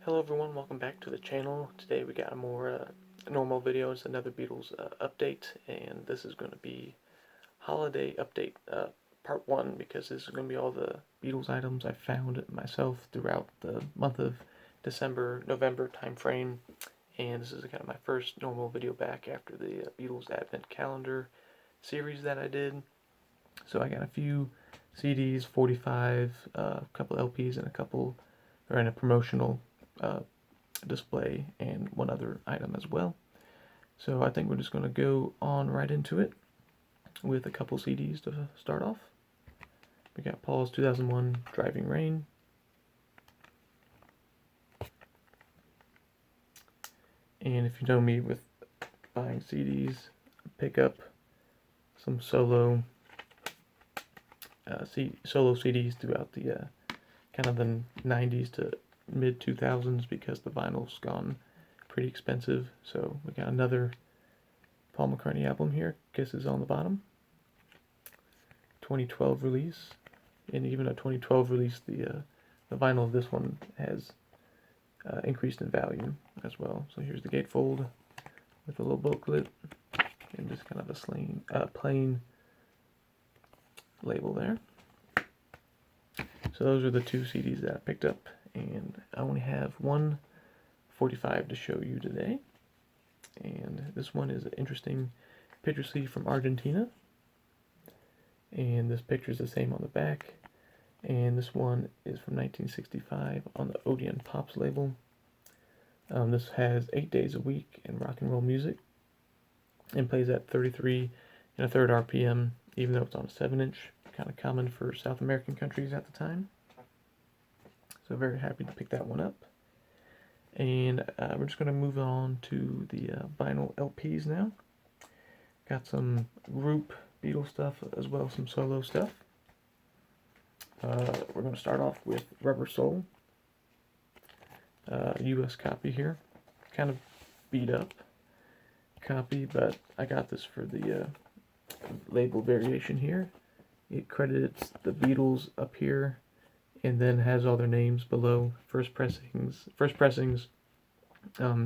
Hello everyone, welcome back to the channel. Today we got a more normal video. It's another Beatles update, and this is going to be holiday update part 1, because this is going to be all the Beatles items I found myself throughout the month of December, November time frame. And this is kind of my first normal video back after the Beatles Advent Calendar series that I did. So I got a few CDs, 45, a couple LPs, and a promotional display, and one other item as well. So I think we're just going to go on right into it with a couple CDs to start off. We got Paul's 2001 Driving Rain. And if you know me with buying CDs, pick up some solo CDs throughout the kind of the 90s to mid 2000s, because the vinyl's gone pretty expensive. So we got another Paul McCartney album here, Kisses on the bottom. 2012 release, and even a 2012 release, the vinyl of this one has increased in value as well. So here's the gatefold with a little booklet and just kind of a plain label there. So those are the two CDs that I picked up, and I only have one 45 to show you today. And this one is an interesting picture sleeve from Argentina, and this picture is the same on the back. And this one is from 1965 on the Odeon Pops label. This has 8 days a week in rock and roll music, and plays at 33 1/3 RPM, even though it's on a 7-inch, kind of common for South American countries at the time. So very happy to pick that one up. And we're just going to move on to the vinyl LPs now. Got some group Beatles stuff as well as some solo stuff. We're going to start off with Rubber Soul. US copy here. Kind of beat up copy, but I got this for the label variation here. It credits the Beatles up here, and then has all their names below. First pressings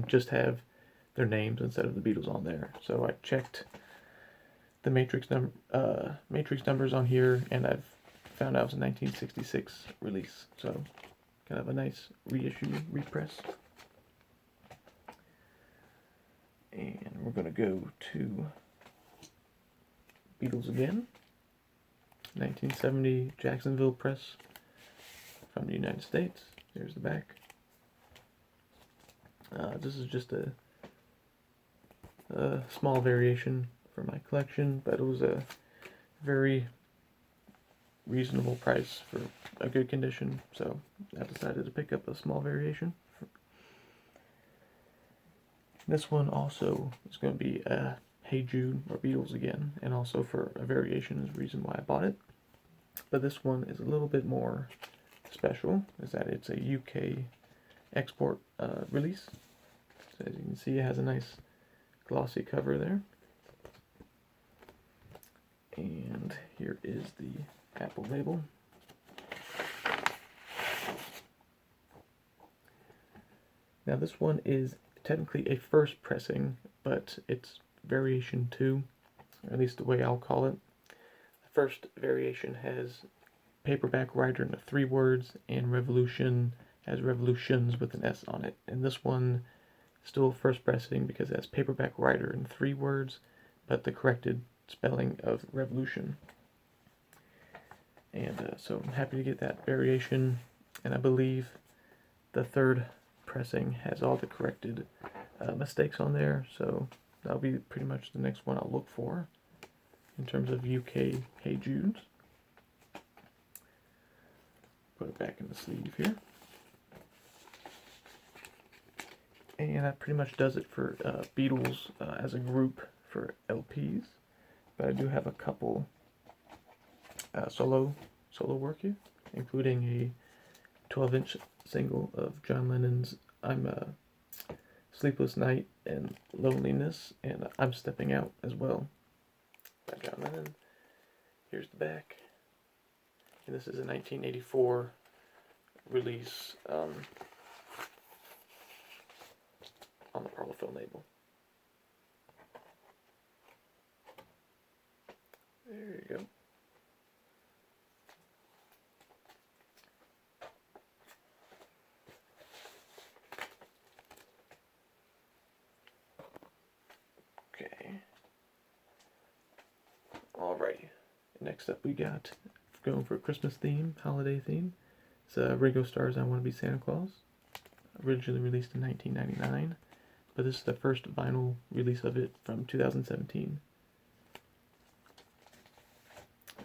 just have their names instead of the Beatles on there. So I checked the matrix numbers on here, and I've found out it was a 1966 release. So kind of a nice reissue, repress. And we're going to go to Beatles again. 1970 Jacksonville press from the United States. There's the back. This is just a small variation for my collection, but it was a very reasonable price for a good condition, so I decided to pick up a small variation. This one also is going to be Hey Jude or Beatles again, and also for a variation is the reason why I bought it. But this one is a little bit more special, is that it's a UK export release. So as you can see, it has a nice glossy cover there. And here is the Apple label. Now this one is technically a first pressing, but it's variation 2, or at least the way I'll call it. The first variation has paperback writer in 3 words, and revolution has revolutions with an S on it. And this one is still first pressing because it has paperback writer in 3 words, but the corrected spelling of revolution. And so I'm happy to get that variation, and I believe the third pressing has all the corrected mistakes on there, so that'll be pretty much the next one I'll look for in terms of UK Hey Jude's. Put it back in the sleeve here. And that pretty much does it for Beatles as a group for LPs, but I do have a couple solo work here, including a 12-inch single of John Lennon's I'm a Sleepless Night and Loneliness, and I'm Stepping Out as well, by John Lennon. Here's the back, and this is a 1984 release. on the Parlophone label. There you go. Okay. Alrighty. Next up we got, going for a Christmas theme, holiday theme. It's Ringo Starr's I Want to Be Santa Claus. Originally released in 1999. But this is the first vinyl release of it from 2017.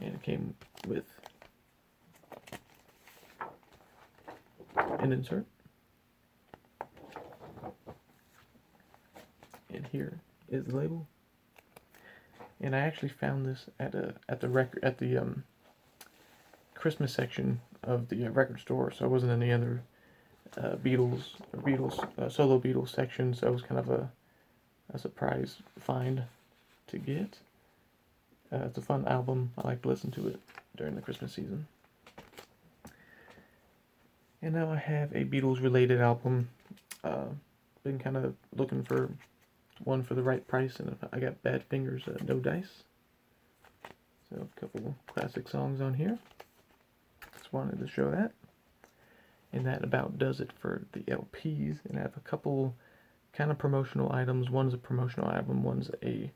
And it came with an insert. And here is the label. And I actually found this at the Christmas section of the record store, so it wasn't in any other solo Beatles section, so it was kind of a surprise find to get. It's a fun album. I like to listen to it during the Christmas season. And now I have a Beatles related album. Been kind of looking for one for the right price, and I got Bad Fingers, No Dice. So a couple classic songs on here. Just wanted to show that. And that about does it for the LPs. And I have a couple kind of promotional items. One's a promotional album, one's a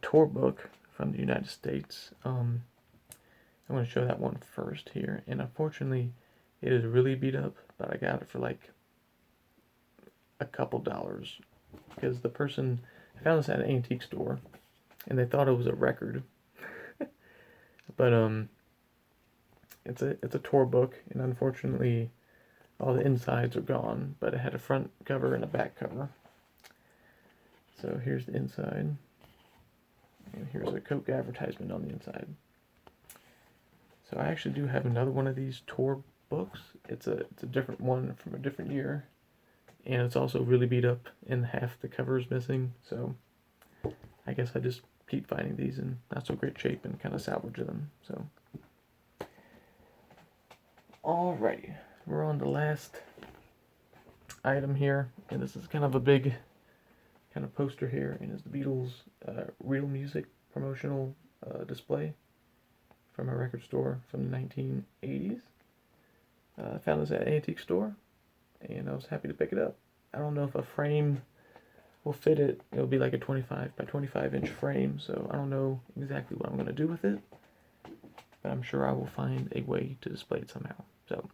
tour book from the United States. I'm going to show that one first here. And unfortunately, it is really beat up, but I got it for like a couple dollars. Because the person, I found this at an antique store, and they thought it was a record. But it's a tour book, and unfortunately, all the insides are gone. But it had a front cover and a back cover. So here's the inside, and here's a Coke advertisement on the inside. So I actually do have another one of these tour books. It's a different one from a different year. And it's also really beat up, and half the cover is missing, so I guess I just keep finding these in not so great shape and kind of salvage them. So, alrighty, we're on the last item here, and this is kind of a big kind of poster here, and it's the Beatles Real Music promotional display from a record store from the 1980s. I found this at an antique store, and I was happy to pick it up. I don't know if a frame will fit it. It'll be like a 25 by 25 inch frame, so I don't know exactly what I'm going to do with it, but I'm sure I will find a way to display it somehow. So,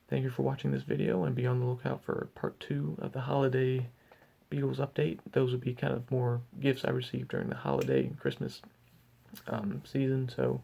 thank you for watching this video, and be on the lookout for part 2 of the holiday Beatles update. Those will be kind of more gifts I received during the holiday and Christmas season, so